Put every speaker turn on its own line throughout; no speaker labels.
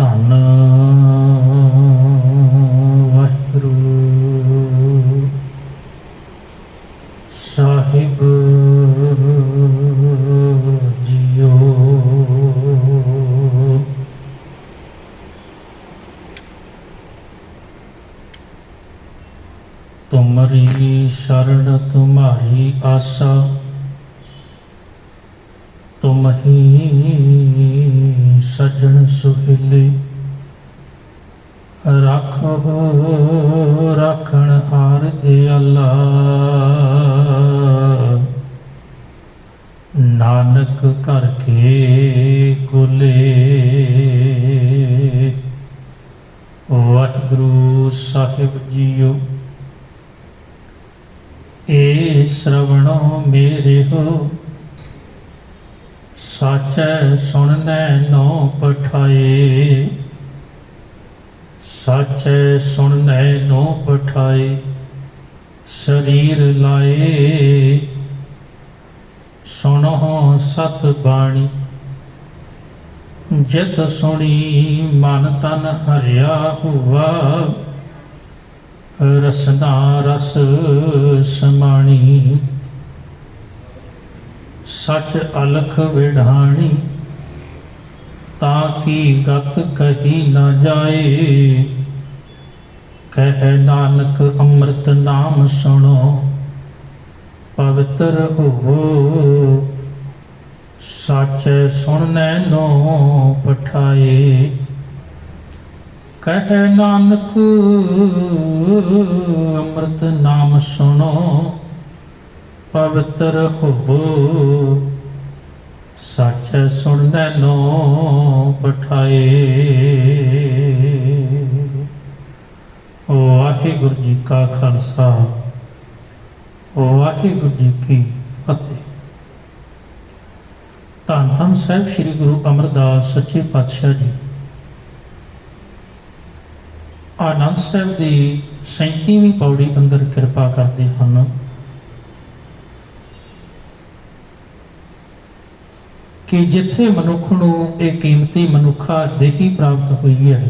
ਧੰਨ ਵਾਹਿਗੁਰੂ ਸਾਹਿਬ ਜੀਓ। ਤੁਮਰੀ ਸ਼ਰਨ ਤੁਮਾਰੀ ਆਸਾ, तुम ही सजन सुहेले। राखो राखण हार दयाला, नानक कर के कोले। वाहिगुरु साहिब जीओ, ए श्रवणो मेरे हो, साचै सुननै नौ पठाए। साचै सुननै नौ पठाए, शरीर लाए। सुनो सत बाणी, जित सुनी मन तन हरिया हुआ। रसना रस समाणी, सच अलख विढ़ाणी। ताकि गत कही न जाए, कह नानक अमृत नाम सुनो। पवित्र होवो, सच सुननै नो पठाए। कह नानक अमृत नाम सुनो। पवित्र होवो, सच सुननै नो पठाए। वाहिगुरु जी का खालसा, वाहिगुरु जी की फतेह। धन धन साहिब श्री गुरु अमरदास सच्चे पातशाह जी आनंद साहिब की 37वीं पौड़ी अंदर कृपा करते हैं कि जिथे मनुख नूं एक कीमती मनुखा देही प्राप्त हुई है,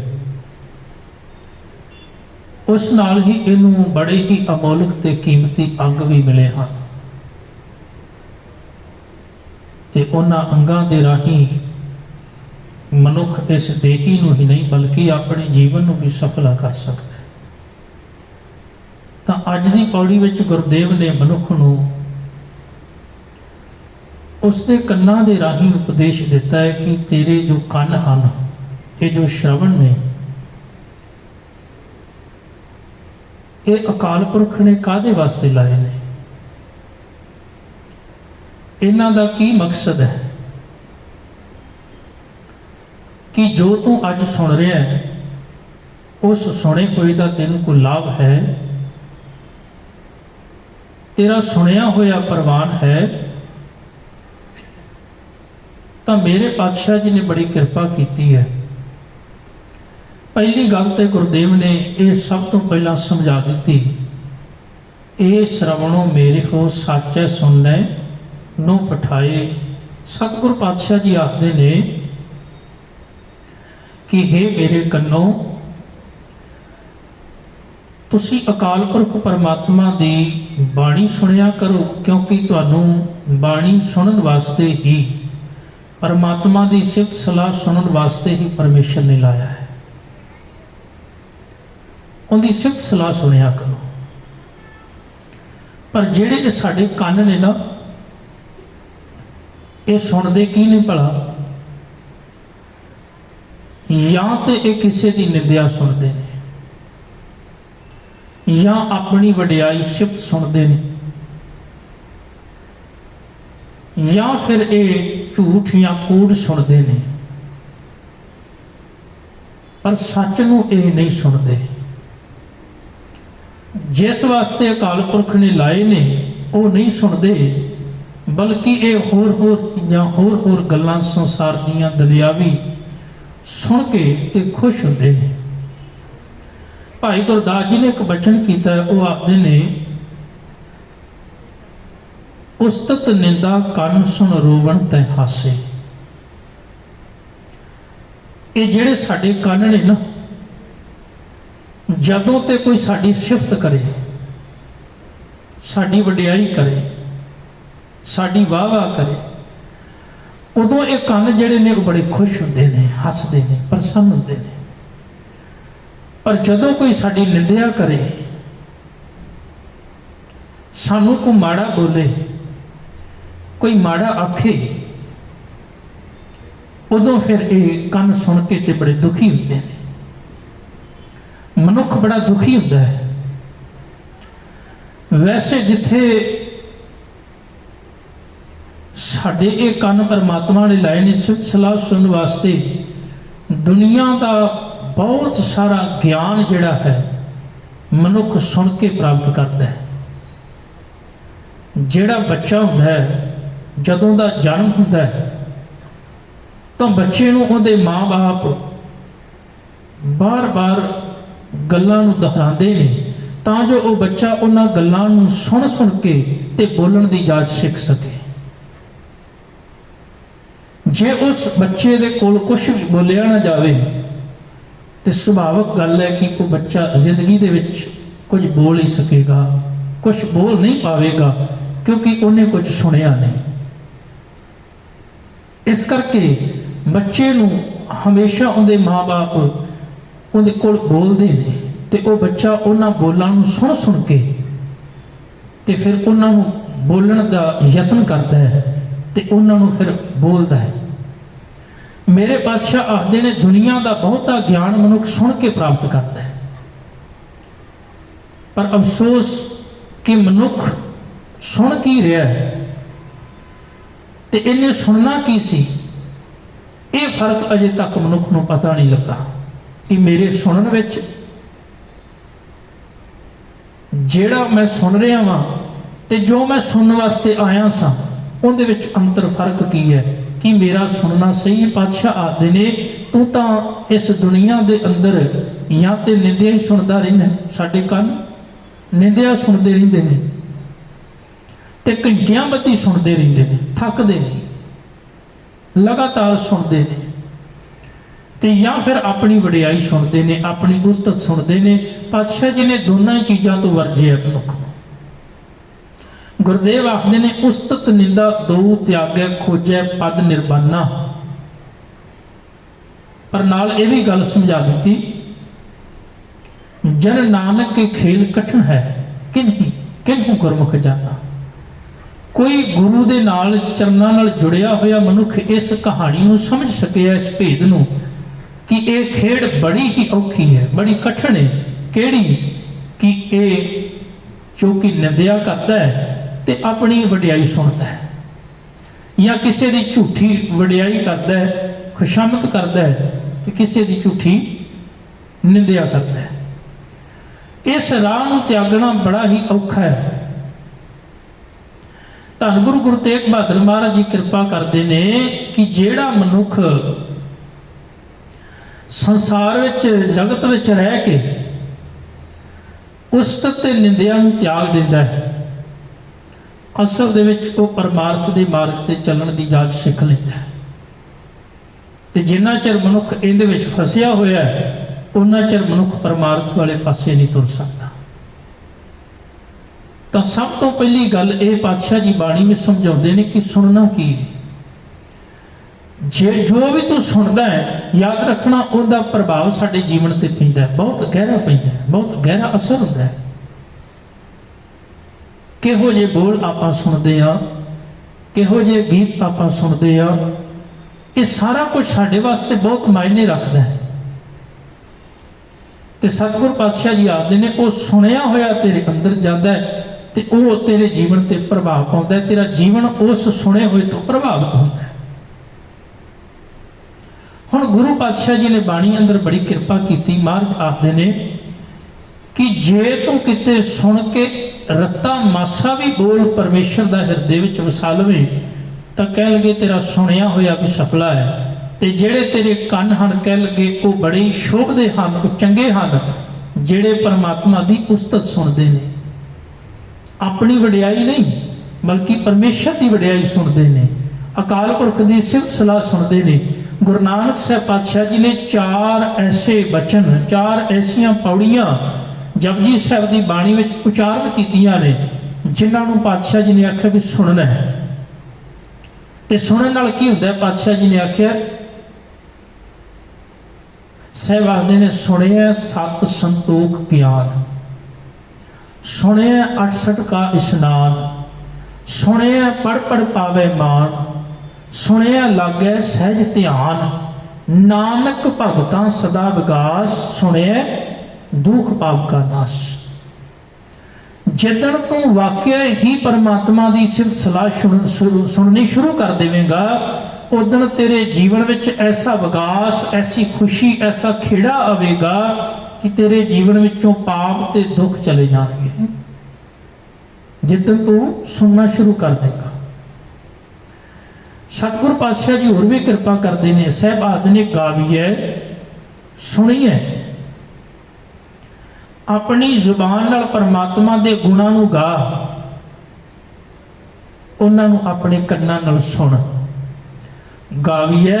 उस नाल ही इनू बड़े ही अमोलक ते कीमती अंग भी मिले हैं। ते उन्हां अंगां दे राही मनुख इस देही नूं ही नहीं बल्कि अपने जीवन नूं भी सफला कर सकता है। तां अज दी पौड़ी विच गुरुदेव ने मनुख नूं उसके कन्ना दे राही उपदेश दिता है कि तेरे जो कन हैं, ये जो श्रवण ने, ये अकाल पुरख ने कादे वास्ते लाए ने, इन्हां दा की मकसद है कि जो तू अज सुन रहा है उस सुने हुए का तेन कोई लाभ है। तेरा सुनिया होया प्रवान है। तो मेरे पातशाह जी ने बड़ी कृपा की है। पहली गल तो गुरुदेव ने यह सब तो पहला समझा दी, ये श्रवणों मेरे हो, साचै सुननै नो पठाए। सतगुरु पातशाह जी आखते ने कि हे मेरे कन्नो, तुसी अकाल पुरख परमात्मा की बाणी सुनिया करो, क्योंकि तुहानू बाणी सुनन वास्ते ही, परमात्मा की सिफत सलाह सुनने वास्ते ही परमेश्वर ने लाया है। उनकी सिफत सलाह सुनिया करो। पर जेड़े साडे कन ने ना, ये सुनते की नहीं भला, या तो ये किसी की निंदा सुनते हैं, या अपनी वडियाई सिफत सुनते हैं, या फिर ये झूठ या कूड़ सुनते हैं, पर सच नूं ये नहीं सुनते। जिस वास्ते अकाल पुरख ने लाए ने वो नहीं सुनते, बल्कि ये होर चीज़ां होर गल्लां संसार दीयां दलियावी सुन के ते खुश होंदे ने। भाई गुरदास जी ने एक बचन किया है, वो आखते ने, उस्तत निंदा कन सुन रोवण तै हासे। ਇਹ ਜਿਹੜੇ ਸਾਡੇ ਕੰਨ ਨੇ ਨਾ, ਜਦੋਂ ਤੇ ਕੋਈ ਸਾਡੀ ਸਿਫਤ ਕਰੇ, ਸਾਡੀ ਵਡਿਆਈ ਕਰੇ, ਸਾਡੀ ਵਾਹ ਵਾਹ ਕਰੇ, ਉਦੋਂ ਇਹ ਕੰਨ ਜਿਹੜੇ ਨੇ ਉਹ ਬੜੇ ਖੁਸ਼ ਹੁੰਦੇ ਨੇ, ਹੱਸਦੇ ਨੇ, ਪ੍ਰਸੰਨ ਹੁੰਦੇ ਨੇ। ਪਰ ਜਦੋਂ ਕੋਈ ਸਾਡੀ ਨਿੰਦਿਆ ਕਰੇ, ਸਾਨੂੰ ਕੋਈ ਮਾੜਾ ਬੋਲੇ, ਕੋਈ ਮਾੜਾ ਆਖੇ, ਉਦੋਂ ਫਿਰ ਇਹ ਕੰਨ ਸੁਣ ਕੇ ਤੇ ਬੜੇ ਦੁਖੀ ਹੁੰਦੇ ਨੇ। ਮਨੁੱਖ ਬੜਾ ਦੁਖੀ ਹੁੰਦਾ ਹੈ। ਵੈਸੇ ਜਿੱਥੇ ਸਾਡੇ ਇਹ ਕੰਨ ਪਰਮਾਤਮਾ ਨੇ ਲਾਏ ਨੇ ਸਿਫਤ ਸਲਾਹ ਸੁਣਨ ਵਾਸਤੇ, ਦੁਨੀਆ ਦਾ ਬਹੁਤ ਸਾਰਾ ਗਿਆਨ ਜਿਹੜਾ ਹੈ ਮਨੁੱਖ ਸੁਣ ਕੇ ਪ੍ਰਾਪਤ ਕਰਦਾ ਹੈ। ਜਿਹੜਾ ਬੱਚਾ ਹੁੰਦਾ ਹੈ, ਜਦੋਂ ਦਾ ਜਨਮ ਹੁੰਦਾ ਹੈ, ਤਾਂ ਬੱਚੇ ਨੂੰ ਉਹਦੇ ਮਾਂ-ਬਾਪ ਬਾਰ-ਬਾਰ ਗੱਲਾਂ ਨੂੰ ਦੁਹਰਾਉਂਦੇ ਨੇ ਤਾਂ ਜੋ ਉਹ ਬੱਚਾ ਉਹਨਾਂ ਗੱਲਾਂ ਨੂੰ ਸੁਣ ਕੇ ਤੇ ਬੋਲਣ ਦੀ ਜਾਚ ਸਿੱਖ ਸਕੇ। ਜੇ ਉਸ ਬੱਚੇ ਦੇ ਕੋਲ ਕੁਝ ਵੀ ਬੋਲਿਆ ਨਾ ਜਾਵੇ ਤੇ ਸੁਭਾਵਿਕ ਗੱਲ ਹੈ ਕਿ ਉਹ ਬੱਚਾ ਜ਼ਿੰਦਗੀ ਦੇ ਵਿੱਚ ਕੁਝ ਬੋਲ ਹੀ ਸਕੇਗਾ, ਕੁਝ ਬੋਲ ਨਹੀਂ ਪਾਵੇਗਾ, ਕਿਉਂਕਿ ਉਹਨੇ ਕੁਝ ਸੁਣਿਆ ਨਹੀਂ। ਇਸ ਕਰਕੇ ਬੱਚੇ ਨੂੰ ਹਮੇਸ਼ਾ ਉਹਦੇ ਮਾਂ-ਬਾਪ ਉਹਦੇ ਕੋਲ ਬੋਲਦੇ ਨੇ ਤੇ ਉਹ ਬੱਚਾ ਉਹਨਾਂ ਬੋਲਾਂ ਨੂੰ ਸੁਣ ਕੇ ਤੇ ਫਿਰ ਉਹਨਾਂ ਨੂੰ ਬੋਲਣ ਦਾ ਯਤਨ ਕਰਦਾ ਹੈ ਤੇ ਉਹਨਾਂ ਨੂੰ ਫਿਰ ਬੋਲਦਾ ਹੈ। ਮੇਰੇ ਪਾਤਸ਼ਾਹ ਆਖਦੇ ਨੇ, ਦੁਨੀਆ ਦਾ ਬਹੁਤਾ ਗਿਆਨ ਮਨੁੱਖ ਸੁਣ ਕੇ ਪ੍ਰਾਪਤ ਕਰਦਾ ਹੈ, ਪਰ ਅਫਸੋਸ ਕਿ ਮਨੁੱਖ ਸੁਣ ਕੀ ਰਿਹਾ ਹੈ ਤੇ ਇਹਨੇ ਸੁਣਨਾ ਕੀ ਸੀ, ਇਹ ਫਰਕ ਅਜੇ ਤੱਕ ਮਨੁੱਖ ਨੂੰ ਪਤਾ ਨਹੀਂ ਲੱਗਾ ਕਿ ਮੇਰੇ ਸੁਣਨ ਵਿੱਚ, ਜਿਹੜਾ ਮੈਂ ਸੁਣ ਰਿਹਾ ਵਾਂ ਤੇ ਜੋ ਮੈਂ ਸੁਣਨ ਵਾਸਤੇ ਆਇਆ ਸਾਂ, ਉਹਦੇ ਵਿੱਚ ਅੰਤਰ ਫਰਕ ਕੀ ਹੈ ਕਿ ਮੇਰਾ ਸੁਣਨਾ ਸਹੀ ਹੈ। ਪਾਤਸ਼ਾਹ ਆਖਦੇ ਨੇ, ਤੂੰ ਤਾਂ ਇਸ ਦੁਨੀਆ ਦੇ ਅੰਦਰ ਜਾਂ ਤੇ ਨਿੰਦਿਆ ਹੀ ਸੁਣਦਾ ਰਹਿੰਦਾ। ਸਾਡੇ ਕੰਨ ਨਿੰਦਿਆ ਸੁਣਦੇ ਰਹਿੰਦੇ ਨੇ ਤੇ ਘੰਟਿਆਂ ਬੱਧੀ ਸੁਣਦੇ ਰਹਿੰਦੇ ਨੇ, ਥੱਕਦੇ ਨਹੀਂ, ਲਗਾਤਾਰ ਸੁਣਦੇ ਨੇ, ਤੇ ਜਾਂ ਫਿਰ ਆਪਣੀ ਵਡਿਆਈ ਸੁਣਦੇ ਨੇ, ਆਪਣੀ ਉਸਤਤ ਸੁਣਦੇ ਨੇ। ਪਾਤਸ਼ਾਹ ਜੀ ਨੇ ਦੋਨਾਂ ਹੀ ਚੀਜ਼ਾਂ ਤੋਂ ਵਰਜਿਆ ਮਨੁੱਖ ਨੂੰ। ਗੁਰਦੇਵ ਆਖਦੇ ਨੇ, ਉਸਤਤ ਨਿੰਦਾ ਦੋ ਤਿਆਗੈ, ਖੋਜੈ ਪਦ ਨਿਰਬਾਨਾ। ਪਰ ਨਾਲ ਇਹ ਵੀ ਗੱਲ ਸਮਝਾ ਦਿੱਤੀ, ਜਨ ਨਾਨਕ ਕੇ ਖੇਲ ਕਠਨ ਹੈ, ਕਿਨਹੂ ਗੁਰਮੁਖ ਜਾਨਾ। ਕੋਈ ਗੁਰੂ ਦੇ ਨਾਲ, ਚਰਨਾਂ ਨਾਲ ਜੁੜਿਆ ਹੋਇਆ ਮਨੁੱਖ ਇਸ ਕਹਾਣੀ ਨੂੰ ਸਮਝ ਸਕਿਆ, ਇਸ ਭੇਦ ਨੂੰ, ਕਿ ਇਹ ਖੇਡ ਬੜੀ ਹੀ ਔਖੀ ਹੈ, ਬੜੀ ਕਠਿਨ ਹੈ। ਕਿਹੜੀ? ਕਿ ਇਹ ਜੋ ਕਿ ਨਿੰਦਿਆ ਕਰਦਾ ਹੈ ਤੇ ਆਪਣੀ ਵਡਿਆਈ ਸੁਣਦਾ ਹੈ, ਜਾਂ ਕਿਸੇ ਦੀ ਝੂਠੀ ਵਡਿਆਈ ਕਰਦਾ ਹੈ, ਖੁਸ਼ਾਮਦ ਕਰਦਾ ਹੈ, ਤੇ ਕਿਸੇ ਦੀ ਝੂਠੀ ਨਿੰਦਿਆ ਕਰਦਾ ਹੈ। ਇਸ ਰਾਹ ਨੂੰ ਤਿਆਗਣਾ ਬੜਾ ਹੀ ਔਖਾ ਹੈ। ਧੰਨ ਗੁਰੂ ਤੇਗ ਬਹਾਦਰ ਮਹਾਰਾਜ ਜੀ ਕਿਰਪਾ ਕਰਦੇ ਨੇ ਕਿ ਜਿਹੜਾ ਮਨੁੱਖ ਸੰਸਾਰ ਵਿੱਚ, ਜਗਤ ਵਿੱਚ ਰਹਿ ਕੇ ਉਸਤਤ ਤੇ ਨਿੰਦਿਆ ਨੂੰ ਤਿਆਗ ਦਿੰਦਾ ਹੈ, ਅਸਲ ਦੇ ਵਿੱਚ ਉਹ ਪਰਮਾਰਥ ਦੇ ਮਾਰਗ ਤੇ ਚੱਲਣ ਦੀ ਜਾਚ ਸਿੱਖ ਲੈਂਦਾ ਹੈ। ਤੇ ਜਿੰਨਾ ਚਿਰ ਮਨੁੱਖ ਇਹਦੇ ਵਿੱਚ ਫਸਿਆ ਹੋਇਆ ਹੈ, ਉਹਨਾਂ ਚਿਰ ਮਨੁੱਖ ਪਰਮਾਰਥ ਵਾਲੇ ਪਾਸੇ ਨਹੀਂ ਤੁਰ ਸਕਦਾ। ਤਾਂ ਸਭ ਤੋਂ ਪਹਿਲੀ ਗੱਲ ਇਹ ਪਾਤਸ਼ਾਹ ਜੀ ਬਾਣੀ ਵਿੱਚ ਸਮਝਾਉਂਦੇ ਨੇ ਕਿ ਸੁਣਨਾ ਕੀ ਹੈ। ਜੇ ਜੋ ਵੀ ਤੂੰ ਸੁਣਦਾ ਹੈ, ਯਾਦ ਰੱਖਣਾ ਉਹਦਾ ਪ੍ਰਭਾਵ ਸਾਡੇ ਜੀਵਨ ਤੇ ਪੈਂਦਾ ਹੈ, ਬਹੁਤ ਗਹਿਰਾ ਪੈਂਦਾ ਹੈ, ਬਹੁਤ ਗਹਿਰਾ ਅਸਰ ਹੁੰਦਾ ਹੈ। ਕਿਹੋ ਜਿਹੇ ਬੋਲ ਆਪਾਂ ਸੁਣਦੇ ਆ, ਕਿਹੋ ਜਿਹੇ ਗੀਤ ਆਪਾਂ ਸੁਣਦੇ ਆ, ਇਹ ਸਾਰਾ ਕੁਝ ਸਾਡੇ ਵਾਸਤੇ ਬਹੁਤ ਮਾਇਨੇ ਰੱਖਦਾ ਹੈ। ਤੇ ਸਤਿਗੁਰ ਪਾਤਸ਼ਾਹ ਜੀ ਆਖਦੇ ਨੇ, ਉਹ ਸੁਣਿਆ ਹੋਇਆ ਤੇਰੇ ਅੰਦਰ ਜਾਂਦਾ ਹੈ ਤੇ ਉਹ ਤੇਰੇ ਜੀਵਨ ਤੇ ਪ੍ਰਭਾਵ ਪਾਉਂਦਾ ਹੈ। ਤੇਰਾ ਜੀਵਨ ਉਸ ਸੁਣੇ ਹੋਏ ਤੋਂ ਪ੍ਰਭਾਵਿਤ ਹੁੰਦਾ ਹੈ। ਹੁਣ ਗੁਰੂ ਪਾਤਸ਼ਾਹ ਜੀ ਨੇ ਬਾਣੀ ਅੰਦਰ ਬੜੀ ਕਿਰਪਾ ਕੀਤੀ। ਮਹਾਰਾਜ ਆਖਦੇ ਨੇ ਕਿ ਜੇ ਤੂੰ ਕਿਤੇ ਸੁਣ ਕੇ ਰੱਤਾ ਮਾਸਾ ਵੀ ਬੋਲ ਪਰਮੇਸ਼ਰ ਦਾ ਹਿਰਦੇ ਵਿੱਚ ਵਸਾ ਲਵੇ, ਤਾਂ ਕਹਿ ਲਗੇ ਤੇਰਾ ਸੁਣਿਆ ਹੋਇਆ ਵੀ ਸਫਲਾ ਹੈ। ਤੇ ਜਿਹੜੇ ਤੇਰੇ ਕੰਨ ਹਨ, ਕਹਿ ਲਗੇ ਉਹ ਬੜੇ ਸ਼ੋਭਦੇ ਹਨ, ਉਹ ਚੰਗੇ ਹਨ, ਜਿਹੜੇ ਪਰਮਾਤਮਾ ਦੀ ਉਸਤਤ ਸੁਣਦੇ ਨੇ। ਆਪਣੀ ਵਡਿਆਈ ਨਹੀਂ, ਬਲਕਿ ਪਰਮੇਸ਼ਰ ਦੀ ਵਡਿਆਈ ਸੁਣਦੇ ਨੇ, ਅਕਾਲ ਪੁਰਖ ਦੀ ਸਿਫਤ ਸਲਾਹ ਸੁਣਦੇ ਨੇ। गुरु नानक साहब पातशाह जी ने 4 ऐसे बचन, 4 ऐसियां पौड़ियां जपजी साहब की बाणी में उचारण कीतियां ने, जिन्होंने पातशाह जी ने आख्या भी सुनना है। तो सुनने नाल की हुंदा है? पातशाह जी ने आख्या, साहब आखदे ने, सुनिया 7 संतोख ज्ञान, सुनिया 68 का स्नान, सुनिया पढ़ पढ़ पावे मान, सुनिया लागै सहज ध्यान, नानक भगतां सदा विकास, सुनिया दुख पाप का नाश। जिदन तू वाकया ही परमात्मा की सिफत सलाह सुननी शुरू कर देवेगा, उदन तेरे जीवन में ऐसा विकास, ऐसी खुशी, ऐसा खेड़ा आवेगा कि तेरे जीवन विचों पाप ते दुख चले जाएंगे, जिदन तू सुनना शुरू कर देगा। सतगुरु पातशाह जी होर भी कृपा करते हैं। साहब आदि ने गावीए, सुनीए, अपनी जुबान नाल परमात्मा के गुणां नूं गा, उन्हां नूं अपने कन्नां नाल सुन। गावीए,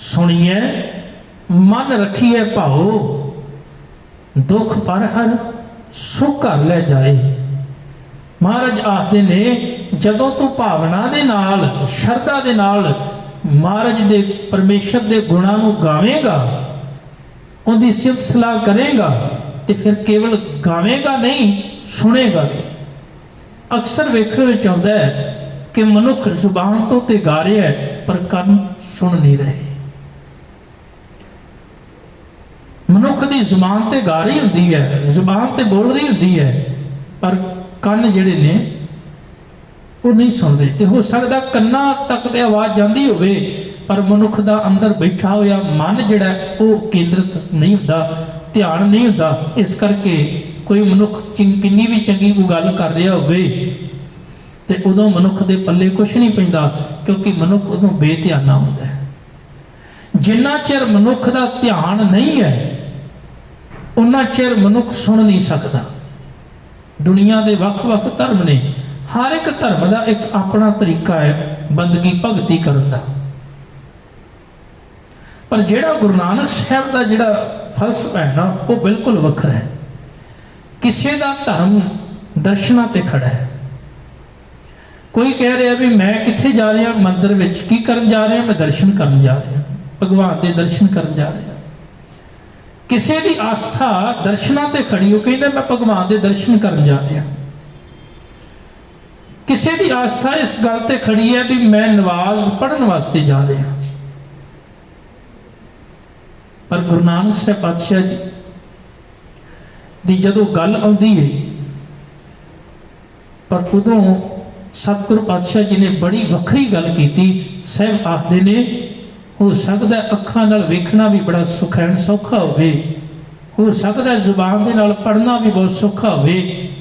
सुनीए, मन रखिए भाओ, दुख पर हर सुख घर ले जाए। महाराज आखते ने, जदों तू भावना दे नाल, शरधा दे नाल महाराज दे परमेश्वर दे गुणां नूं गावेगा, उनकी सिफत सलाह करेगा, तो फिर केवल गावेगा नहीं, सुनेगा भी। अक्सर वेखण विच आउंदा है कि मनुख जुबान तो ते गा रहा है पर कंन सुन नहीं रहे। मनुख की जुबान ते गा रही होंदी है, जुबान ते बोल रही होंदी है, पर कंन जिहड़े ने वो नहीं सुनते। तो हो सकता कन्ना तक तो आवाज़ जाती होवे, पर मनुख का अंदर बैठा होया मन जिहड़ा वो केंद्रित नहीं होता, ध्यान नहीं होता। इस करके कोई मनुख किन्नी भी चंगी कोई गल कर रहा होवे ते उदों मनुख दे पल्ले कुछ नहीं पैंदा, क्योंकि मनुख उदों बेध्याना होंदा है। जिन्ना चिर मनुख का ध्यान नहीं है, उन्ना चिर मनुख सुन नहीं सकता। दुनिया के वख-वख धर्म ने, हर एक धर्म का एक अपना तरीका है बंदगी भगती करने का, पर जिहड़ा गुरु नानक साहब का जिहड़ा फलसफा है ना, वो बिल्कुल वखरा है। किसी का धर्म दर्शना ते खड़ा है। कोई कह रहा भी मैं कित्थे जा रहा, मंदिर में की करन जा रहा, मैं दर्शन करन जा रहा, भगवान के दर्शन करन जा रहा। किसी की आस्था दर्शना ते खड़ी, वो कहता मैं भगवान के दर्शन करन जा रहा। किसी की आस्था इस गल ते खड़ी है भी मैं नवाज पढ़न वास्ते जा रहा। पर गुरु नानक साहब पातशाह जी दी जदों गल आउंदी है, पर उदों सतगुरु पातशाह जी ने बड़ी वखरी गल की। साहब आखदे ने, हो सकता है अखां नाल वेखना भी बड़ा सुखैन सौखा होवे, हो सकता है जुबान दे नाल पढ़ना भी बहुत सौखा होवे,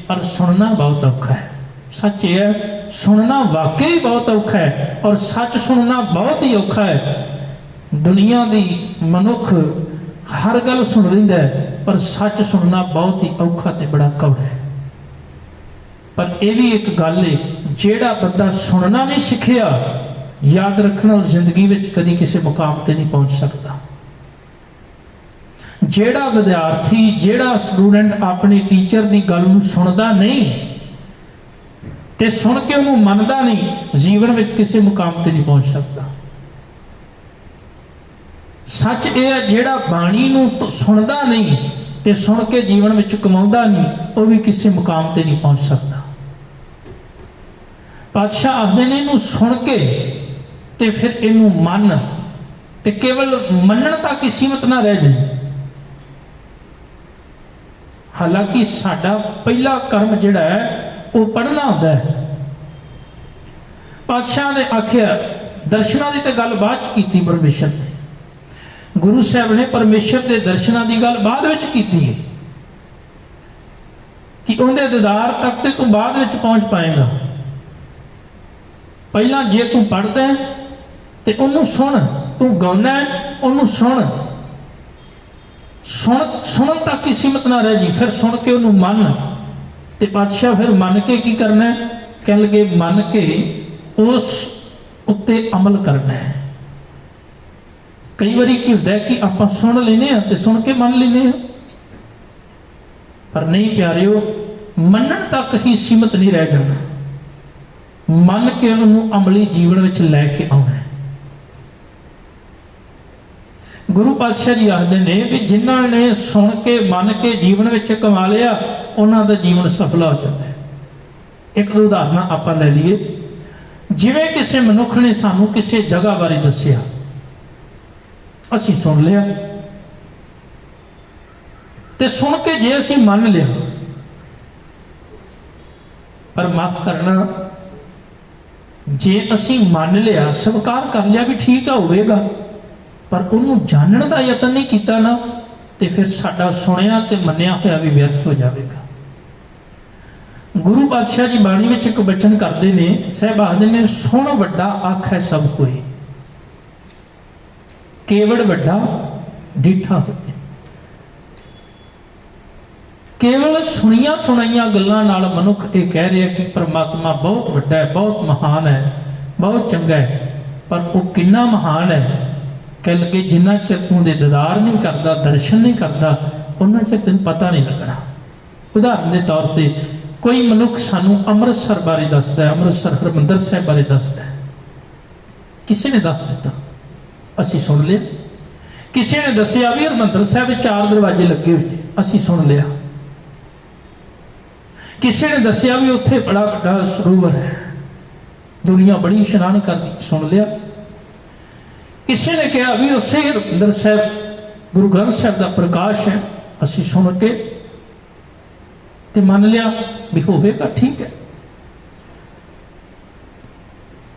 पर सुनना बहुत औखा है। सच है, सुनना वाकई बहुत औखा है, और सच सुनना बहुत ही औखा है। दुनिया की मनुख हर गल सुन रहा है, पर सच सुनना बहुत ही औखा ते बड़ा कौड़ा है। पर यह भी एक गल है, जिहड़ा बंदा सुनना नहीं सीखिया, याद रखना जिंदगी में कभी किसी मुकाम पर नहीं पहुंच सकता। जिहड़ा विद्यार्थी, जिहड़ा स्टूडेंट अपने टीचर की गल नूं सुनदा नहीं ते सुन के उन्होंने मनदा नहीं, जीवन में किसी मुकाम पर नहीं पहुंच सकता। सच यह है, जिहड़ा बाणी नूं सुनदा नहीं ते सुन के जीवन में कमाउंदा नहीं, वह भी किसी मुकाम पर नहीं पहुंच सकता। पातशाह आखदे ने, इनू सुन के ते फिर इनू मन, ते केवल मनण तक ही सीमित ना रह जाए। हालांकि साडा पहला कर्म जिहड़ा है वो पढ़ना होता है। पातशाह ने आख्या, दर्शना की तो गल बाद की परमेश्वर ने, गुरु साहब ने परमेश्वर के दर्शना की गल बाद की है कि उनके दीदार तक तो तू बाद में पहुंच पाएगा। पहला जे तू पढ़दा है तो उन्होंने सुन, तू गाउंदा है उन्होंने सुन, सुनन तक ही सीमित ना रह जी, फिर सुन के उन्होंने मन। तो पातशाह फिर मन के की करना है, कह लगे मन के उस उत्ते अमल करना है। कई बार की होता है कि आप सुन लेने तो सुन के मन लेने, पर नहीं प्यारिओ, मनन तक ही सीमित नहीं रह जाना, मन के उन्होंने अमली जीवन में लैके आना है। गुरु पातशाह जी आखते ने भी जिन्होंने सुन के मन के जीवन में कमा लिया उन्हों का जीवन सफल हो जाता है। एक दो उदाहरण आप ले लीए, जिवें किसी मनुख ने सानू किसी जगह बारे दसिया, असी सुन लिया, ते सुन के जे असी मान लिया, पर माफ करना, जे असी मान लिया स्वीकार कर लिया भी ठीक होगा, पर उन्होंने जानने का यतन नहीं किया ना, तो फिर साडा सुनिया ते मन्निया होया भी व्यर्थ हो जाएगा। गुरु पातशाह जी बाणी में एक बचन करते हैं, साहब आखते ने, सुन वड्डा आखै सब कोई, केवल वड्डा डिठा होए। केवल सुनिया सुनाइया गल्लां नाल मनुख ये कह रहे हैं कि परमात्मा बहुत वड्डा है, बहुत महान है, बहुत चंगा है, पर वो कितना महान है कह लगे जिन्ना चिर तू दे दीदार नहीं करता, दर्शन नहीं करता, उन्ना चिर तेन पता नहीं लगना। उदाहरण के तौर पर कोई मनुख सानू अमृतसर बारे दसदा है, अमृतसर हरमंदर साहब बारे दसदा है, किसी ने दस दिता, असी सुन लिया। किसी ने दसिया भी हरमंदर साहब 4 दरवाजे लगे हुए, असी सुन लिया। किसी ने दसिया भी उत्थे बड़ा बड़ा सरोवर है, दुनिया बड़ी इशनान करती, सुन लिया। किसी ने कहा भी उसे हरमंदर साहब गुरु ग्रंथ साहब का प्रकाश है, असी सुन के ते मान लिया भी होगा, ठीक है,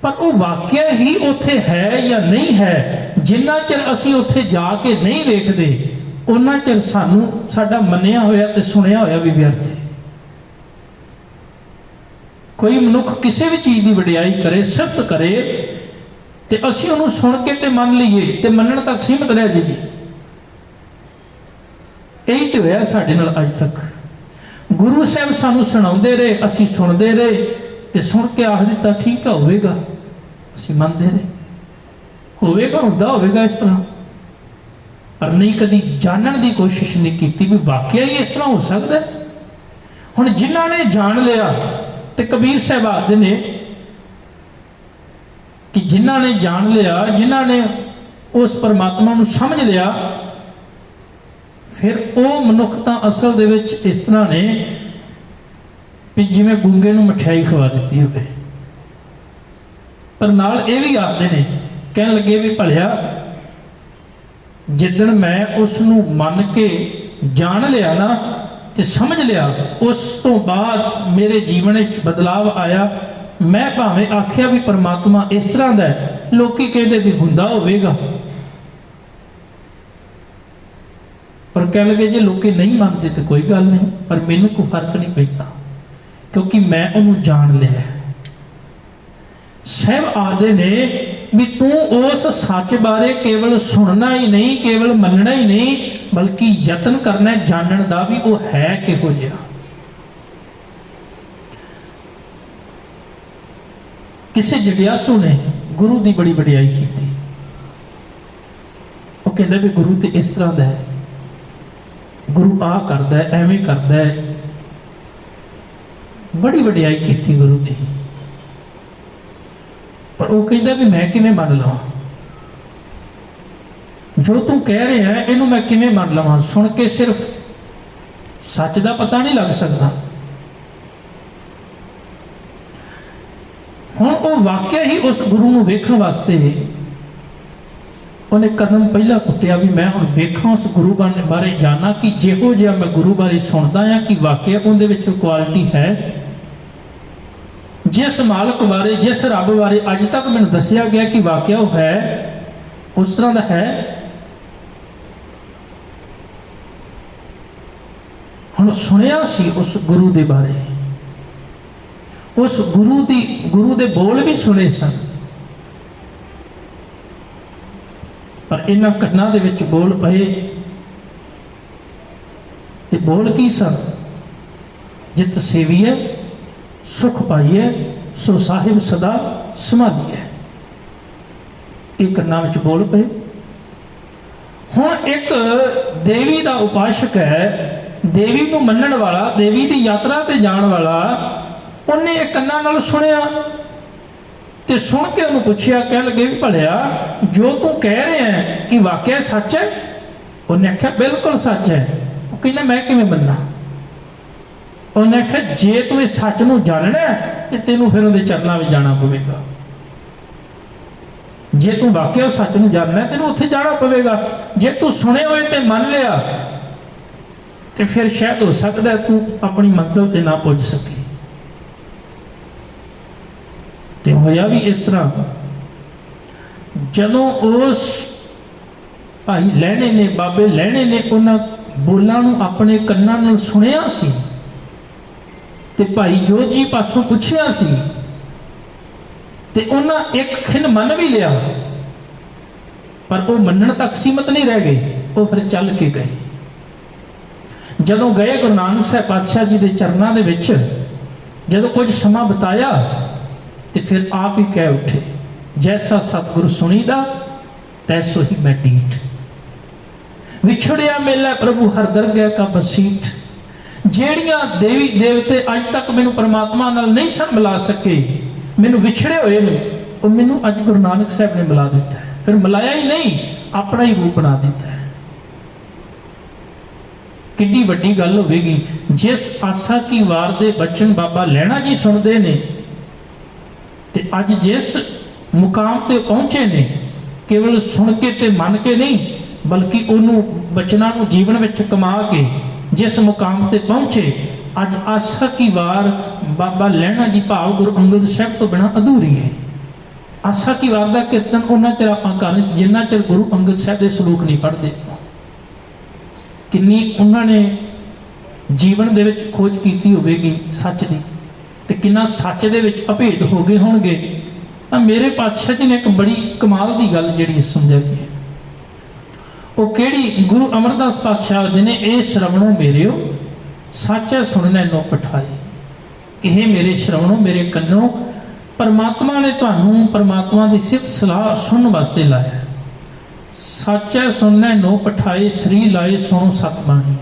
पर वो वाकया ही उथे है या नहीं है, जिन्ना चिर असी उथे जाके नहीं देखते उन्ना चिर सानू साडा मन्निया होया ते सुनिया होया भी व्यर्थ है। कोई मनुख किसी भी चीज़ की वडियाई करे, सिफत करे, ते असी उन्होंने सुन के ते मान लीए ते मनण तक सीमित रह जाइए। यही तो होया साडे नाल अज तक। गुरु साहब सानू सुणाउंदे रहे, असी सुनते रहे, ते सुन के आख दिता ठीक है होगा, असी मनते रहे, होगा हुंदा होगा इस तरह, पर नहीं कभी जानने की कोशिश नहीं की भी वाकया ही इस तरह हो सकता है। हुण जिन्हां ने जान लिया, ते कबीर साहब आखदे ने कि जिन्हां ने जान लिया, जिन्हां ने उस परमात्मा नूं समझ लिया, फिर वो मनुख तां असल दे विच इस तरह ने कि जिवें गूंगे नूं मठियाई खवा दी होवे। पर नाल ये भी आखदे ने, कहन लगे भी भलिया जिदन मैं उसनूं मन के जान लिया ना ते समझ लिया, उस तो बाद मेरे जीवन में बदलाव आया। मैं भावें आखिया भी परमात्मा इस तरह का है, लोकी कहते भी हुंदा होवेगा, पर कह लगे जे लोकी नहीं मानते तो कोई गल नहीं, पर मैनू कोई फर्क नहीं पैंदा क्योंकि मैं उन्होंने जान लिया। साहब आखदे ने भी तू उस सच बारे केवल सुनना ही नहीं, केवल मनना ही नहीं, बल्कि यतन करना जानने का भी वो है किहो जिहा। किसी जगियासू ने गुरु की बड़ी वडियाई की, वो कहता भी गुरु तो इस तरह का है, गुरु आ करदा है, एवें करदा है, बड़ी वडियाई की गुरु की। पर वो कहता भी मैं किवें मान लवां, जो तू कह रहे हैं इनू मैं किवें मान लवां, सुन के सिर्फ सच का पता नहीं लग सकता। हुण वो वाकया ही उस गुरु नूं वेखण वास्ते उन्हें कदम पहला कुटिया भी मैं हुण वेखां उस गुरु बारे जाना कि जिहो जिहा मैं गुरु बारे सुनदा हां कि वाकया उहदे विच क्वालिटी है, जिस मालक बारे जिस रब बारे अज तक मैनूं दसिया गया कि वाकया वो है उस तरह का है। हुण सुनिया सी उस गुरु दे बारे, उस गुरु दे बोल भी सुने सन, पर इन्हां घटना दे विच बोल पए ते बोल की सन, जित सेवीए सुख पाइए सो साहिब सदा संभालिए। एक कन्ना विच बोल पे ਹੁਣ ਇੱਕ ਦੇਵੀ ਦਾ ਉਪਾਸ਼ਕ ਹੈ, ਦੇਵੀ ਨੂੰ ਮੰਨਣ ਵਾਲਾ, ਦੇਵੀ ਦੀ ਯਾਤਰਾ ਤੇ ਜਾਣ ਵਾਲਾ, ਉਹਨੇ ਇਹ ਕੰਨਾਂ ਨਾਲ ਸੁਣਿਆ ਤੇ ਸੁਣ ਕੇ ਉਹਨੂੰ ਪੁੱਛਿਆ, ਕਹਿਣ ਲੱਗੇ ਵੀ ਭਲਿਆ ਜੋ ਤੂੰ ਕਹਿ ਰਿਹਾ ਹੈ ਕਿ ਵਾਕਿਆ ਸੱਚ ਹੈ? ਉਹਨੇ ਆਖਿਆ ਬਿਲਕੁਲ ਸੱਚ ਹੈ। ਉਹ ਕਹਿੰਦਾ ਮੈਂ ਕਿਵੇਂ ਮੰਨਾਂ? ਉਹਨੇ ਆਖਿਆ ਜੇ ਤੂੰ ਇਹ ਸੱਚ ਨੂੰ ਜਾਣਨਾ ਤੇ ਤੈਨੂੰ ਫਿਰ ਉਹਦੇ ਚਰਨਾਂ ਵਿੱਚ ਜਾਣਾ ਪਵੇਗਾ। ਜੇ ਤੂੰ ਵਾਕਿਆ ਉਹ ਸੱਚ ਨੂੰ ਜਾਣਨਾ ਤੈਨੂੰ ਉੱਥੇ ਜਾਣਾ ਪਵੇਗਾ। ਜੇ ਤੂੰ ਸੁਣੇ ਹੋਏ ਤੇ ਮੰਨ ਲਿਆ ਤੇ ਫਿਰ ਸ਼ਾਇਦ ਹੋ ਸਕਦਾ ਤੂੰ ਆਪਣੀ ਮੰਜ਼ਿਲ ਤੇ ਨਾ ਪਹੁੰਚ ਸਕੇ। ਤੇ ਹੋਇਆ ਵੀ ਇਸ ਤਰ੍ਹਾਂ, ਜਦੋਂ ਉਸ ਭਾਈ ਲਹਿਣੇ ਨੇ, ਬਾਬੇ ਲਹਿਣੇ ਨੇ ਉਹਨਾਂ ਬੋਲਾਂ ਨੂੰ ਆਪਣੇ ਕੰਨਾਂ ਨਾਲ ਸੁਣਿਆ ਸੀ ਤੇ ਭਾਈ ਜੋਤ ਜੀ ਪਾਸੋਂ ਪੁੱਛਿਆ ਸੀ ਤੇ ਉਹਨਾਂ ਇੱਕ ਖਿੰਡ ਮੰਨ ਵੀ ਲਿਆ, ਪਰ ਉਹ ਮੰਨਣ ਤੱਕ ਸੀਮਤ ਨਹੀਂ ਰਹਿ ਗਏ। ਉਹ ਫਿਰ ਚੱਲ ਕੇ ਗਏ। ਜਦੋਂ ਗਏ ਗੁਰੂ ਨਾਨਕ ਸਾਹਿਬ ਪਾਤਸ਼ਾਹ ਜੀ ਦੇ ਚਰਨਾਂ ਦੇ ਵਿੱਚ ਜਦੋਂ ਕੁਝ ਸਮਾਂ ਬਿਤਾਇਆ ਤੇ ਫਿਰ ਆਪ ਹੀ ਕਹਿ ਉੱਠੇ, ਜੈਸਾ ਸਤਿਗੁਰੂ ਸੁਣੀਦਾ ਤੈਸੋ ਹੀ ਮੈਂ ਡੀਠ, ਵਿਛੜਿਆ ਮੇਲਾ ਪ੍ਰਭੂ ਹਰ ਦਰਗਹਿ ਕਾ ਬਸੀਠ। ਜਿਹੜੀਆਂ ਦੇਵੀ ਦੇਵਤੇ ਅੱਜ ਤੱਕ ਮੈਨੂੰ ਪਰਮਾਤਮਾ ਨਾਲ ਨਹੀਂ ਸਨ ਮਿਲਾ ਸਕੇ, ਮੈਨੂੰ ਵਿਛੜੇ ਹੋਏ ਨੇ, ਉਹ ਮੈਨੂੰ ਅੱਜ ਗੁਰੂ ਨਾਨਕ ਸਾਹਿਬ ਨੇ ਮਿਲਾ ਦਿੱਤਾ ਹੈ। ਫਿਰ ਮਿਲਾਇਆ ਹੀ ਨਹੀਂ, ਆਪਣਾ ਹੀ ਰੂਪ ਬਣਾ ਦਿੱਤਾ ਹੈ। ਕਿੰਨੀ ਵੱਡੀ ਗੱਲ ਹੋਵੇਗੀ। ਜਿਸ ਆਸਾ ਕੀ ਵਾਰ ਦੇ ਬਚਨ ਬਾਬਾ ਲਹਿਣਾ ਜੀ ਸੁਣਦੇ ਨੇ ਤੇ ਅੱਜ ਜਿਸ ਮੁਕਾਮ ਤੇ ਪਹੁੰਚੇ ਨੇ, ਕੇਵਲ ਸੁਣ ਕੇ ਤੇ ਮੰਨ ਕੇ ਨਹੀਂ, ਬਲਕਿ ਉਹਨੂੰ ਬਚਨਾਂ ਨੂੰ ਜੀਵਨ ਵਿੱਚ ਕਮਾ ਕੇ ਜਿਸ ਮੁਕਾਮ ਤੇ ਪਹੁੰਚੇ, ਅੱਜ ਆਸਾ ਕੀ ਵਾਰ ਬਾਬਾ ਲਹਿਣਾ ਜੀ ਭਾਵ ਗੁਰੂ ਅੰਗਦ ਸਾਹਿਬ ਤੋਂ ਬਿਨਾਂ ਅਧੂਰੀ ਹੈ। ਆਸਾ ਕੀ ਵਾਰ ਦਾ ਕੀਰਤਨ ਉਹਨਾਂ ਚਿਰ ਆਪਾਂ ਕਰਨ ਜਿੰਨਾ ਚਿਰ ਗੁਰੂ ਅੰਗਦ ਸਾਹਿਬ ਦੇ ਸਲੋਕ ਨਹੀਂ ਪੜ੍ਹਦੇ। ਕਿੰਨੀ ਉਹਨਾਂ ਨੇ ਜੀਵਨ ਦੇ ਵਿੱਚ ਖੋਜ ਕੀਤੀ ਹੋਵੇਗੀ ਸੱਚ ਦੀ, ਤੇ ਕਿੰਨਾ ਸੱਚ ਦੇ ਵਿੱਚ ਅਭੇਦ ਹੋ ਗਏ ਹੋਣਗੇ। ਤਾਂ ਮੇਰੇ ਪਾਤਸ਼ਾਹ ਜੀ ਨੇ ਇੱਕ ਬੜੀ ਕਮਾਲ ਦੀ ਗੱਲ ਜਿਹੜੀ ਸਮਝਾਈ ਹੈ। ਉਹ ਕਿਹੜੀ? ਗੁਰੂ ਅਮਰਦਾਸ ਪਾਤਸ਼ਾਹ ਜੀ ਨੇ, ਇਹ ਸ਼ਰਵਣੋ ਮੇਰਿਓ ਸੱਚ ਸੁਣਨਾ ਨੋ ਪਠਾਈ। ਇਹ ਮੇਰੇ ਸ਼ਰਵਣੋ, ਮੇਰੇ ਕੰਨੋਂ, ਪਰਮਾਤਮਾ ਨੇ ਤੁਹਾਨੂੰ ਪਰਮਾਤਮਾ ਦੀ ਸਿਫਤ ਸਲਾਹ ਸੁਣਨ ਵਾਸਤੇ ਲਾਇਆ। ਸੱਚ ਸੁਣਨਾ ਨੋ ਪਠਾਏ, ਸ੍ਰੀ ਲਾਏ ਸੁਣੋ ਸਤਬਾਣੀ।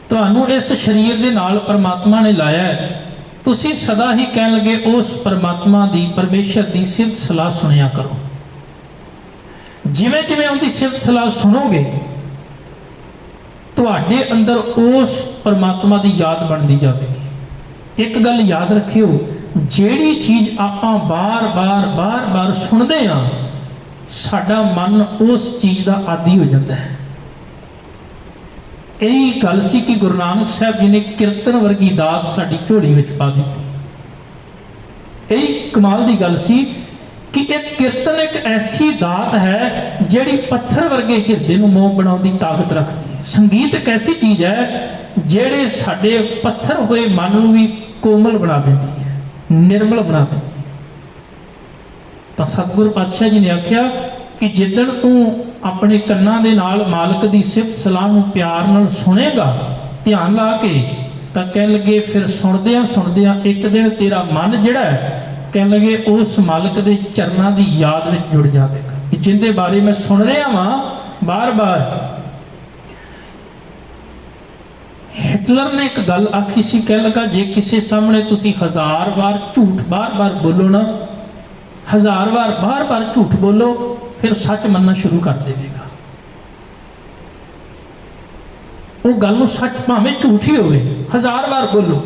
ਤੁਹਾਨੂੰ ਇਸ ਸਰੀਰ ਦੇ ਨਾਲ ਪਰਮਾਤਮਾ ਨੇ ਲਾਇਆ ਹੈ, ਤੁਸੀਂ ਸਦਾ ਹੀ ਕਹਿਣ ਲੱਗੇ ਉਸ ਪਰਮਾਤਮਾ ਦੀ, ਪਰਮੇਸ਼ਰ ਦੀ ਸਿਫਤ ਸਲਾਹ ਸੁਣਿਆ ਕਰੋ। ਜਿਵੇਂ ਜਿਵੇਂ ਉਹਦੀ ਸਿਫਤ ਸਲਾਹ ਸੁਣੋਗੇ, ਤੁਹਾਡੇ ਅੰਦਰ ਉਸ ਪਰਮਾਤਮਾ ਦੀ ਯਾਦ ਬਣਦੀ ਜਾਵੇਗੀ। ਇੱਕ ਗੱਲ ਯਾਦ ਰੱਖਿਓ, ਜਿਹੜੀ ਚੀਜ਼ ਆਪਾਂ ਬਾਰ-ਬਾਰ ਸੁਣਦੇ ਹਾਂ, ਸਾਡਾ ਮਨ ਉਸ ਚੀਜ਼ ਦਾ ਆਦੀ ਹੋ ਜਾਂਦਾ ਹੈ। ਇਹੀ ਗੱਲ ਸੀ ਕਿ ਗੁਰੂ ਨਾਨਕ ਸਾਹਿਬ ਜੀ ਨੇ ਕੀਰਤਨ ਵਰਗੀ ਦਾਤ ਸਾਡੀ ਝੋਲੀ ਵਿੱਚ ਪਾ ਦਿੱਤੀ। ਇਹੀ ਕਮਾਲ ਦੀ ਗੱਲ ਸੀ ਕਿ ਇਹ ਕੀਰਤਨ ਇੱਕ ਐਸੀ ਦਾਤ ਹੈ ਜਿਹੜੀ ਪੱਥਰ ਵਰਗੇ ਹਿਰਦੇ ਨੂੰ ਮੋਮ ਬਣਾਉਣ ਦੀ ਤਾਕਤ ਰੱਖਦੀ ਹੈ। ਸੰਗੀਤ ਇੱਕ ਐਸੀ ਚੀਜ਼ ਹੈ ਜਿਹੜੇ ਸਾਡੇ ਪੱਥਰ ਹੋਏ ਮਨ ਨੂੰ ਵੀ ਕੋਮਲ ਬਣਾ ਦਿੰਦੀ ਹੈ, ਨਿਰਮਲ ਬਣਾ ਦਿੰਦੀ ਹੈ। ਤਾਂ ਸਤਿਗੁਰੂ ਪਾਤਸ਼ਾਹ ਜੀ ਨੇ ਆਖਿਆ ਕਿ ਜਿੱਦਣ ਤੂੰ ਆਪਣੇ ਕੰਨਾਂ ਦੇ ਨਾਲ ਮਾਲਕ ਦੀ ਸਿਫਤ ਸਲਾਹ ਨੂੰ ਪਿਆਰ ਨਾਲ ਸੁਣੇਗਾ, ਧਿਆਨ ਲਾ ਕੇ, ਤਾਂ ਕਹਿਣ ਲੱਗੇ ਫਿਰ ਸੁਣਦਿਆਂ ਇੱਕ ਦਿਨ ਤੇਰਾ ਮਨ ਜਿਹੜਾ ਹੈ, ਕਹਿਣ ਲੱਗੇ ਉਸ ਮਾਲਕ ਦੇ ਚਰਨਾਂ ਦੀ ਯਾਦ ਵਿੱਚ ਜੁੜ ਜਾਵੇਗਾ ਕਿ ਜਿੰਦੇ ਬਾਰੇ ਮੈਂ ਸੁਣ ਰਿਹਾ ਵਾਂ ਬਾਰ-ਬਾਰ। ਹਿਟਲਰ ਨੇ ਇੱਕ ਗੱਲ ਆਖੀ ਸੀ, ਕਹਿਣ ਲੱਗਾ ਜੇ ਕਿਸੇ ਸਾਹਮਣੇ ਤੁਸੀਂ 1000 ਵਾਰ ਝੂਠ ਬਾਰ-ਬਾਰ ਬੋਲੋ ਨਾ, 1000 ਵਾਰ ਬਾਰ-ਬਾਰ ਝੂਠ ਬੋਲੋ, ਫਿਰ ਸੱਚ ਮੰਨਣਾ ਸ਼ੁਰੂ ਕਰ ਦੇਵੇਗਾ। ਉਹ ਗੱਲ ਨੂੰ ਸੱਚ ਭਾਵੇਂ ਝੂਠ ਹੀ ਹੋਵੇ, 1000 ਵਾਰ ਬੋਲੋ।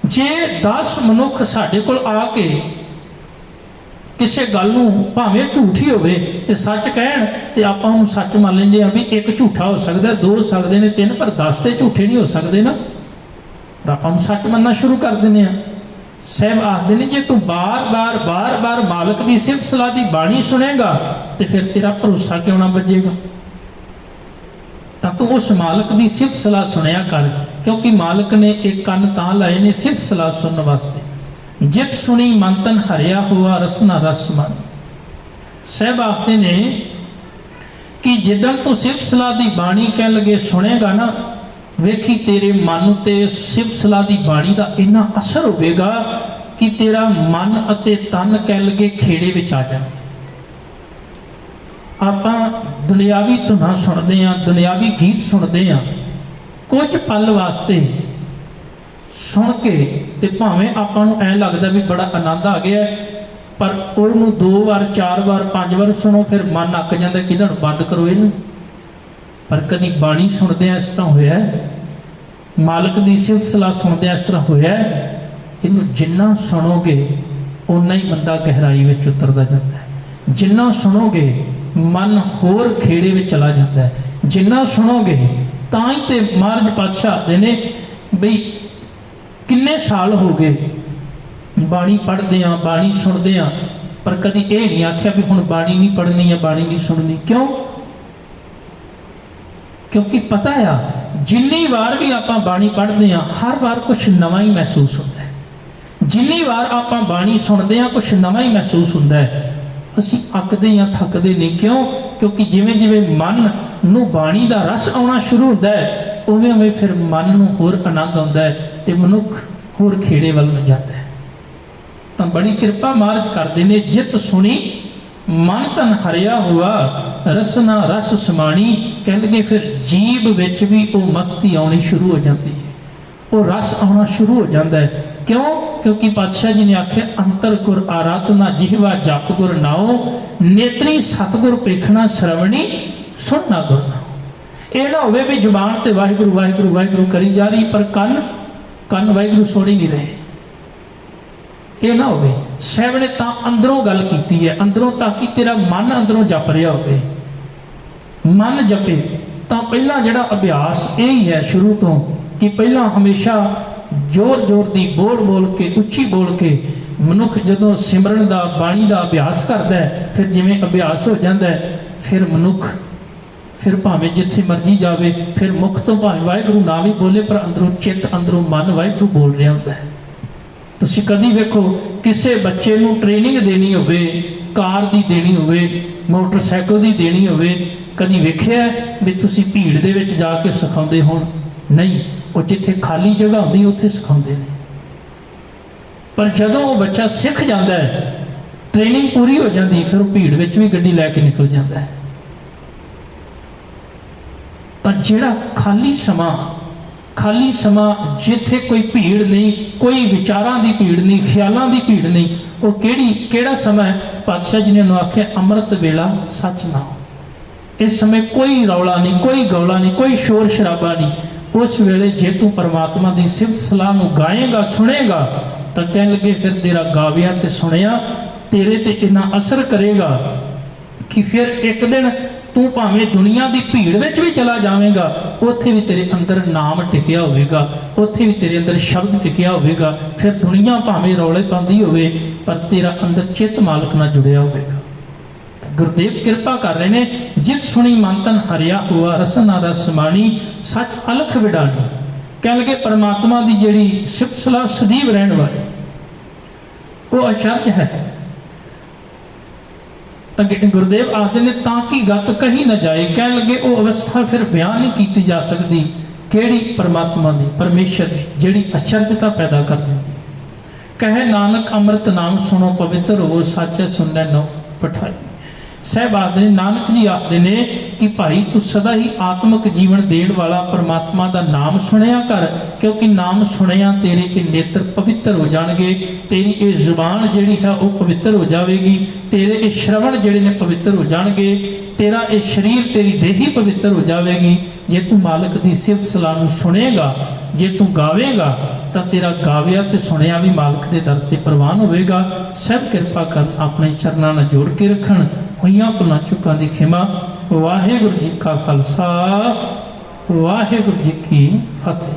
ਜੇ 10 ਮਨੁੱਖ ਸਾਡੇ ਕੋਲ ਆ ਕੇ ਕਿਸੇ ਗੱਲ ਨੂੰ ਭਾਵੇਂ ਝੂਠ ਹੀ ਹੋਵੇ ਤੇ ਸੱਚ ਕਹਿਣ, ਤੇ ਆਪਾਂ ਉਹਨੂੰ ਸੱਚ ਮੰਨ ਲੈਂਦੇ ਆ ਵੀ ਇੱਕ ਝੂਠਾ ਹੋ ਸਕਦਾ, 2 ਹੋ ਸਕਦੇ ਨੇ, 3, ਪਰ 10 ਤੇ ਝੂਠੇ ਨਹੀਂ ਹੋ ਸਕਦੇ ਨਾ। ਪਰ ਆਪਾਂ ਨੂੰ ਸੱਚ ਮੰਨਣਾ ਸ਼ੁਰੂ ਕਰ ਦਿੰਦੇ ਆ। ਸਾਹਿਬ ਆਖਦੇ ਨੇ ਜੇ ਤੂੰ ਬਾਰ-ਬਾਰ ਮਾਲਕ ਦੀ ਸਿਫਤ ਸਲਾਹ ਦੀ ਬਾਣੀ ਸੁਣੇਗਾ ਤੇ ਫਿਰ ਤੇਰਾ ਭਰੋਸਾ ਕਿਉਂ ਨਾ ਵੱਜੇਗਾ। ਤਾਂ ਤੂੰ ਉਸ ਮਾਲਕ ਦੀ ਸਿਫਤ ਸਲਾਹ ਸੁਣਿਆ ਕਰ, ਕਿਉਂਕਿ ਮਾਲਕ ਨੇ ਇੱਕ ਕੰਨ ਤਾਂ ਲਾਏ ਨੇ ਸਿਫਤ ਸਲਾਹ ਸੁਣਨ ਵਾਸਤੇ। ਜਿਤ ਸੁਣੀ ਮਨ ਤਨ ਹਰਿਆ ਹੋਆ ਰਸਨਾ ਰਸ ਮਾਣੀ। ਸਾਹਿਬ ਆਖਦੇ ਨੇ ਕਿ ਜਿੱਦਣ ਤੂੰ ਸਿਫਤ ਸਲਾਹ ਦੀ ਬਾਣੀ ਕਹਿਣ ਲੱਗੇ ਸੁਣੇਗਾ ਨਾ, ਵੇਖੀ ਤੇਰੇ ਮਨ ਤੇ ਸਿਫਤ ਸਲਾਹ ਦੀ ਬਾਣੀ ਦਾ ਇੰਨਾ ਅਸਰ ਹੋਵੇਗਾ ਕਿ ਤੇਰਾ ਮਨ ਅਤੇ ਤਨ ਕਹਿਣ ਲੱਗੇ ਖੇੜੇ ਵਿੱਚ ਆ ਜਾਣਗੇ। ਆਪਾਂ ਦੁਨਿਆਵੀ ਧੁਨਾਂ ਸੁਣਦੇ ਹਾਂ, ਦੁਨਿਆਵੀ ਗੀਤ ਸੁਣਦੇ ਹਾਂ, ਕੁਝ ਪਲ ਵਾਸਤੇ ਸੁਣ ਕੇ ਤੇ ਭਾਵੇਂ ਆਪਾਂ ਨੂੰ ਐਂ ਲੱਗਦਾ ਵੀ ਬੜਾ ਆਨੰਦ ਆ ਗਿਆ, ਪਰ ਉਹਨੂੰ 2 ਵਾਰ 4 ਵਾਰ 5 ਵਾਰ ਸੁਣੋ ਫਿਰ ਮਨ ਅੱਕ ਜਾਂਦਾ ਕਿ ਇਹਨੂੰ ਬੰਦ ਕਰੋ ਇਹਨੂੰ। ਪਰ ਕਦੀ ਬਾਣੀ ਸੁਣਦੇ ਇਸ ਤਰ੍ਹਾਂ ਹੋਇਆ, ਮਾਲਕ ਦੀ ਸਿਫਤ ਸਲਾਹ ਸੁਣਦੇ ਇਸ ਤਰ੍ਹਾਂ ਹੋਇਆ, ਇਹਨੂੰ ਜਿੰਨਾ ਸੁਣੋਗੇ ਓਨਾ ਹੀ ਬੰਦਾ ਗਹਿਰਾਈ ਵਿੱਚ ਉਤਰਦਾ ਜਾਂਦਾ ਹੈ। ਜਿੰਨਾ ਸੁਣੋਗੇ ਮਨ ਹੋਰ ਖੇੜੇ ਵਿੱਚ ਚਲਾ ਜਾਂਦਾ ਹੈ, ਜਿੰਨਾ ਸੁਣੋਗੇ। ਤਾਂ ਹੀ ਤੇ ਮਹਾਰਾਜ ਪਾਤਸ਼ਾਹ ਦੇ ਨੇ ਬਈ ਕਿੰਨੇ ਸਾਲ ਹੋ ਗਏ ਬਾਣੀ ਪੜ੍ਹਦੇ ਆ, ਬਾਣੀ ਸੁਣਦੇ ਆ, ਪਰ ਕਦੀ ਇਹ ਨਹੀਂ ਆਖਿਆ ਵੀ ਹੁਣ ਬਾਣੀ ਨਹੀਂ ਪੜ੍ਹਨੀ ਜਾਂ ਬਾਣੀ ਨਹੀਂ ਸੁਣਨੀ। ਕਿਉਂ? ਕਿਉਂਕਿ ਪਤਾ ਆ ਜਿੰਨੀ ਵਾਰ ਵੀ ਆਪਾਂ ਬਾਣੀ ਪੜ੍ਹਦੇ ਆ ਹਰ ਵਾਰ ਕੁਝ ਨਵਾਂ ਹੀ ਮਹਿਸੂਸ ਹੁੰਦਾ ਹੈ। ਜਿੰਨੀ ਵਾਰ ਆਪਾਂ ਬਾਣੀ ਸੁਣਦੇ ਆ ਕੁਝ ਨਵਾਂ ਹੀ ਮਹਿਸੂਸ ਹੁੰਦਾ ਹੈ। ਅਸੀਂ ਅੱਕਦੇ ਜਾਂ ਥੱਕਦੇ ਨਹੀਂ। ਕਿਉਂ? ਕਿਉਂਕਿ ਜਿਵੇਂ ਜਿਵੇਂ ਮਨ ਨੂੰ ਬਾਣੀ ਦਾ ਰਸ ਆਉਣਾ ਸ਼ੁਰੂ ਹੁੰਦਾ ਹੈ, ਉਵੇਂ ਉਵੇਂ ਫਿਰ ਮਨ ਨੂੰ ਹੋਰ ਆਨੰਦ ਆਉਂਦਾ ਹੈ ਤੇ ਮਨੁੱਖ ਹੋਰ ਖੇੜੇ ਵੱਲ ਨੂੰ ਜਾਂਦਾ ਹੈ। ਤਾਂ ਬੜੀ ਕਿਰਪਾ ਮਹਾਰਾਜ ਕਰਦੇ ਨੇ, ਜਿਤ ਸੁਣੀ ਮਨ ਤਨ ਹਰਿਆ ਹੋਆ, ਰਸਨਾ ਰਸ ਸਮਾਣੀ। ਕਹਿੰਦੇ ਫਿਰ ਜੀਭ ਵਿੱਚ ਵੀ ਉਹ ਮਸਤੀ ਆਉਣੀ ਸ਼ੁਰੂ ਹੋ ਜਾਂਦੀ ਹੈ, ਉਹ ਰਸ ਆਉਣਾ ਸ਼ੁਰੂ ਹੋ ਜਾਂਦਾ ਹੈ। ਕਿਉਂ? ਕਿਉਂਕਿ ਪਾਤਸ਼ਾਹ ਜੀ ਨੇ ਆਖਿਆ ਅੰਤਰ ਗੁਰ ਆਰਾਧਨਾ ਜਿਹਵਾ ਜਪ ਗੁਰ ਨਾਉ, ਨੇਤਰੀ ਸਤਿਗੁਰ ਪੇਖਣਾ ਸ਼ਰਵਣੀ ਸੁਣਨਾ ਗੁਰ ਨਾਉ। ਇਹ ਨਾ ਹੋਵੇ ਵੀ ਜ਼ੁਬਾਨ ਤੇ ਵਾਹਿਗੁਰੂ ਵਾਹਿਗੁਰੂ ਵਾਹਿਗੁਰੂ ਕਰੀ ਜਾ ਰਹੀ ਪਰ ਕੰਨ ਵਾਹਿਗੁਰੂ ਸੁਣ ਹੀ ਨਹੀਂ ਰਹੇ। ਇਹ ਨਾ ਹੋਵੇ। ਸਾਹਿਬ ਨੇ ਤਾਂ ਅੰਦਰੋਂ ਗੱਲ ਕੀਤੀ ਹੈ, ਅੰਦਰੋਂ, ਤਾਂ ਕਿ ਤੇਰਾ ਮਨ ਅੰਦਰੋਂ ਜਪ ਰਿਹਾ ਹੋਵੇ। ਮਨ ਜਪੇ ਤਾਂ ਪਹਿਲਾਂ ਜਿਹੜਾ ਅਭਿਆਸ ਇਹ ਹੀ ਹੈ ਸ਼ੁਰੂ ਤੋਂ, ਕਿ ਪਹਿਲਾਂ ਹਮੇਸ਼ਾ ਜ਼ੋਰ ਜ਼ੋਰ ਦੀ ਬੋਲ ਕੇ, ਉੱਚੀ ਬੋਲ ਕੇ ਮਨੁੱਖ ਜਦੋਂ ਸਿਮਰਨ ਦਾ, ਬਾਣੀ ਦਾ ਅਭਿਆਸ ਕਰਦਾ ਹੈ, ਫਿਰ ਜਿਵੇਂ ਅਭਿਆਸ ਹੋ ਜਾਂਦਾ ਹੈ, ਫਿਰ ਮਨੁੱਖ ਫਿਰ ਭਾਵੇਂ ਜਿੱਥੇ ਮਰਜੀ ਜਾਵੇ, ਫਿਰ ਮੁਖ ਤੋਂ ਭਾਵੇਂ ਵਾਹਿਗੁਰੂ ਨਾ ਵੀ ਬੋਲੇ ਪਰ ਅੰਦਰੋਂ ਚਿੱਤ, ਅੰਦਰੋਂ ਮਨ ਵਾਹਿਗੁਰੂ ਬੋਲ ਰਿਹਾ ਹੁੰਦਾ ਹੈ। ਤੁਸੀਂ ਕਦੀ ਵੇਖੋ ਕਿਸੇ ਬੱਚੇ ਨੂੰ ਟ੍ਰੇਨਿੰਗ ਦੇਣੀ ਹੋਵੇ, ਕਾਰ ਦੀ ਦੇਣੀ ਹੋਵੇ, ਮੋਟਰਸਾਈਕਲ ਦੀ ਦੇਣੀ ਹੋਵੇ, ਕਦੀ ਵੇਖਿਆ ਵੀ ਤੁਸੀਂ ਭੀੜ ਦੇ ਵਿੱਚ ਜਾ ਕੇ ਸਿਖਾਉਂਦੇ ਹੋਣ? ਨਹੀਂ, ਉਹ ਜਿੱਥੇ ਖਾਲੀ ਜਗ੍ਹਾ ਹੁੰਦੀ ਉੱਥੇ ਸਿਖਾਉਂਦੇ ਨੇ। ਪਰ ਜਦੋਂ ਉਹ ਬੱਚਾ ਸਿੱਖ ਜਾਂਦਾ ਹੈ, ਟ੍ਰੇਨਿੰਗ ਪੂਰੀ ਹੋ ਜਾਂਦੀ, ਫਿਰ ਉਹ ਭੀੜ ਵਿੱਚ ਵੀ ਗੱਡੀ ਲੈ ਕੇ ਨਿਕਲ ਜਾਂਦਾ ਹੈ। ਤਾਂ ਜਿਹੜਾ ਖਾਲੀ ਸਮਾਂ ਜਿੱਥੇ ਕੋਈ ਭੀੜ ਨਹੀਂ, ਕੋਈ ਵਿਚਾਰਾਂ ਦੀ ਭੀੜ ਨਹੀਂ, ਖਿਆਲਾਂ ਦੀ ਭੀੜ ਨਹੀਂ, ਉਹ ਕਿਹੜਾ ਸਮਾਂ ਹੈ? ਪਾਤਸ਼ਾਹ ਜੀ ਨੇ ਉਹਨੂੰ ਆਖਿਆ ਅੰਮ੍ਰਿਤ ਵੇਲਾ ਸੱਚ ਨਾਉ। ਇਸ ਸਮੇਂ ਕੋਈ ਰੌਲਾ ਨਹੀਂ, ਕੋਈ ਗੌਲਾ ਨਹੀਂ, ਕੋਈ ਸ਼ੋਰ ਸ਼ਰਾਬਾ ਨਹੀਂ। ਉਸ ਵੇਲੇ ਜੇ ਤੂੰ ਪਰਮਾਤਮਾ ਦੀ ਸਿਫਤ ਸਲਾਹ ਨੂੰ ਗਾਏਗਾ, ਸੁਣੇਗਾ, ਤਾਂ ਕਹਿਣ ਲੱਗੇ ਫਿਰ ਤੇਰਾ ਗਾਵਿਆ ਤੇ ਸੁਣਿਆ ਤੇਰੇ ਤੇ ਇੰਨਾ ਅਸਰ ਕਰੇਗਾ ਕਿ ਫਿਰ ਇੱਕ ਦਿਨ ਤੂੰ ਭਾਵੇਂ ਦੁਨੀਆ ਦੀ ਭੀੜ ਵਿੱਚ ਵੀ ਚਲਾ ਜਾਵੇਂਗਾ, ਉੱਥੇ ਵੀ ਤੇਰੇ ਅੰਦਰ ਨਾਮ ਟਿਕਿਆ ਹੋਵੇਗਾ, ਉੱਥੇ ਵੀ ਤੇਰੇ ਅੰਦਰ ਸ਼ਬਦ ਟਿਕਿਆ ਹੋਵੇਗਾ। ਫਿਰ ਦੁਨੀਆ ਭਾਵੇਂ ਰੌਲੇ ਪਾਉਂਦੀ ਹੋਵੇ ਪਰ ਤੇਰਾ ਅੰਦਰ ਚਿੱਤ ਮਾਲਕ ਨਾਲ ਜੁੜਿਆ ਹੋਵੇਗਾ। ਗੁਰਦੇਵ ਕਿਰਪਾ ਕਰ ਰਹੇ ਨੇ, ਜਿਤ ਸੁਣੀ ਮਨ ਤਨ ਹਰਿਆ ਹੋਆ, ਰਸਨਾ ਰਸ ਸਮਾਣੀ, ਸੱਚ ਅਲਖ ਵਿਡਾਣੀ। ਕਹਿ ਲਗੇ ਪਰਮਾਤਮਾ ਦੀ ਜਿਹੜੀ ਸਿਫਤ ਸਲਾਹ ਸਦੀਵ ਰਹਿਣ ਵਾਲੀ, ਉਹ ਅਚਰਜ ਹੈ। ਤਾਂ ਗੁਰਦੇਵ ਆਖਦੇ ਨੇ ਤਾਂ ਕਿ ਗੱਤ ਕਹੀ ਨਾ ਜਾਏ। ਕਹਿਣ ਲੱਗੇ ਉਹ ਅਵਸਥਾ ਫਿਰ ਬਿਆਨ ਨਹੀਂ ਕੀਤੀ ਜਾ ਸਕਦੀ, ਕਿਹੜੀ? ਪਰਮਾਤਮਾ ਦੀ, ਪਰਮੇਸ਼ਰ ਦੀ, ਜਿਹੜੀ ਅਚਰਜਤਾ ਪੈਦਾ ਕਰ ਦਿੰਦੀ ਹੈ। ਕਹੇ ਨਾਨਕ ਅੰਮ੍ਰਿਤ ਨਾਮ ਸੁਣੋ ਪਵਿੱਤਰ ਹੋ, ਸਾਚੇ ਸੁਣੈ ਨੋ ਪਠਾਈ। ਸਾਹਿਬ ਆਖਦੇ ਨੇ, ਨਾਨਕ ਜੀ ਆਖਦੇ ਨੇ ਕਿ ਭਾਈ ਤੂੰ ਸਦਾ ਹੀ ਆਤਮਿਕ ਜੀਵਨ ਦੇਣ ਵਾਲਾ ਪਰਮਾਤਮਾ ਦਾ ਨਾਮ ਸੁਣਿਆ ਕਰ, ਕਿਉਂਕਿ ਨਾਮ ਸੁਣਿਆ ਤੇਰੇ ਇਹ ਨੇਤਰ ਪਵਿੱਤਰ ਹੋ ਜਾਣਗੇ, ਤੇਰੀ ਇਹ ਜ਼ੁਬਾਨ ਜਿਹੜੀ ਹੈ ਉਹ ਪਵਿੱਤਰ ਹੋ ਜਾਵੇਗੀ, ਤੇਰੇ ਇਹ ਸ਼ਰਵਣ ਜਿਹੜੇ ਨੇ ਪਵਿੱਤਰ ਹੋ ਜਾਣਗੇ, ਤੇਰਾ ਇਹ ਸਰੀਰ, ਤੇਰੀ ਦੇਹੀ ਪਵਿੱਤਰ ਹੋ ਜਾਵੇਗੀ। ਜੇ ਤੂੰ ਮਾਲਕ ਦੀ ਸਿਫਤ ਸਲਾਹ ਨੂੰ ਸੁਣੇਗਾ, ਜੇ ਤੂੰ ਗਾਵੇਗਾ, ਤਾਂ ਤੇਰਾ ਗਾਵਿਆ ਤੇ ਸੁਣਿਆ ਵੀ ਮਾਲਕ ਦੇ ਦਰ ਤੇ ਪ੍ਰਵਾਨ ਹੋਵੇਗਾ। ਸਭ ਕਿਰਪਾ ਕਰਨ, ਆਪਣੇ ਚਰਨਾਂ ਨਾਲ ਜੋੜ ਕੇ ਰੱਖਣ, ਹੋਈਆਂ ਭੁੱਲਾਂ ਚੁੱਕਾਂ ਦੀ ਖਿਮਾ। ਵਾਹਿਗੁਰੂ ਜੀ ਕਾ ਖਾਲਸਾ, ਵਾਹਿਗੁਰੂ ਜੀ ਕੀ ਫਤਿਹ।